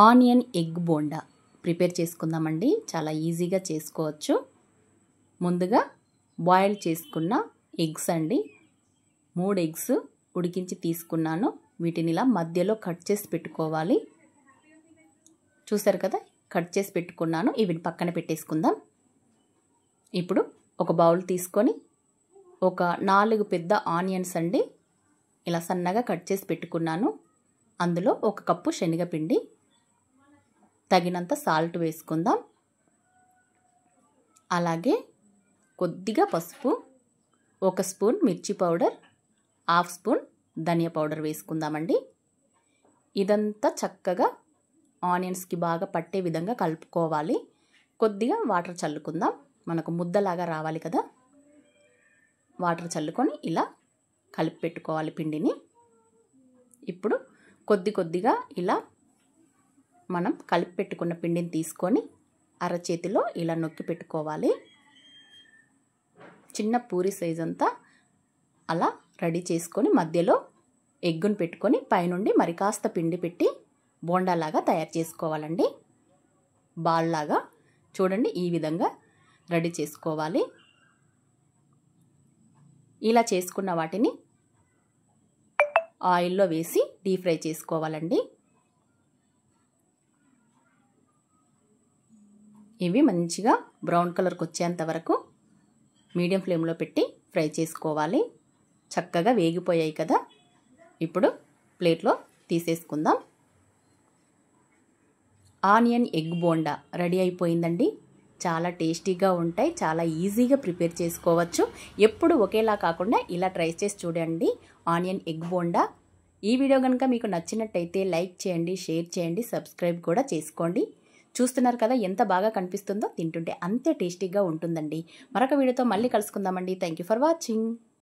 Onion egg bonda prepare చేసుకుందామండి. చాలా ఈజీగా చేసుకోవచ్చు. ముందుగా బాయిల్ చేసుకున్న ఎగ్స్ అండి, 3 ఎగ్స్ ఉడికించి తీసుకున్నాను. వీటిని ఇలా మధ్యలో కట్ చేసి పెట్టుకోవాలి. చూసారు కదా, కట్ చేసి పెట్టుకున్నాను. ఇవి పక్కన పెట్టేసుకుందాం. ఇప్పుడు ఒక బౌల్ తీసుకొని ఒక 4 పెద్ద ఆనియన్స్ అండి ఇలా సన్నగా కట్ చేసి పెట్టుకున్నాను. అందులో 1 కప్పు శనగపిండి, తగినంత సాల్ట్ వేసుకుందాం. అలాగే కొద్దిగా పసుపు, 1 స్పూన్ మిర్చి పౌడర్, 1/2 స్పూన్ ధనియా పౌడర్ వేసుకుందామండి. ఇదంతా చక్కగా ఆనియన్స్కి బాగా పట్టే విధంగా కలుపుకోవాలి. కొద్దిగా వాటర్ చల్లుకుందాం, మనకు ముద్దలాగా రావాలి కదా. వాటర్ చల్లుకొని ఇలా కలిపి పెట్టుకోవాలి పిండిని. ఇప్పుడు కొద్దిగా ఇలా మనం కలిపి పెట్టుకున్న పిండిని తీసుకొని అరచేతిలో ఇలా నొక్కి పెట్టుకోవాలి. చిన్న పూరి సైజ్ అంతా అలా రెడీ చేసుకొని మధ్యలో ఎగ్గును పెట్టుకొని పైనుండి మరి కాస్త పిండి పెట్టి బోండాలాగా తయారు చేసుకోవాలండి. బాల్ లాగా చూడండి, ఈ విధంగా రెడీ చేసుకోవాలి. ఇలా చేసుకున్న వాటిని ఆయిల్లో వేసి డీప్ ఫ్రై చేసుకోవాలండి. ఇవి మంచిగా బ్రౌన్ కలర్కి వచ్చేంత వరకు మీడియం ఫ్లేమ్లో పెట్టి ఫ్రై చేసుకోవాలి. చక్కగా వేగిపోయాయి కదా. ఇప్పుడు ప్లేట్లో తీసేసుకుందాం. ఆనియన్ ఎగ్ బోండా రెడీ అయిపోయిందండి. చాలా టేస్టీగా ఉంటాయి, చాలా ఈజీగా ప్రిపేర్ చేసుకోవచ్చు. ఎప్పుడు ఒకేలా కాకుండా ఇలా ట్రై చేసి చూడండి ఆనియన్ ఎగ్ బోండా. ఈ వీడియో కనుక మీకు నచ్చినట్టయితే లైక్ చేయండి, షేర్ చేయండి, సబ్స్క్రైబ్ కూడా చేసుకోండి. చూస్తున్నారు కదా ఎంత బాగా కనిపిస్తుందో, తింటుంటే అంతే టేస్టీగా ఉంటుందండి. మరొక వీడియోతో మళ్ళీ కలుసుకుందామండి. Thank you for watching.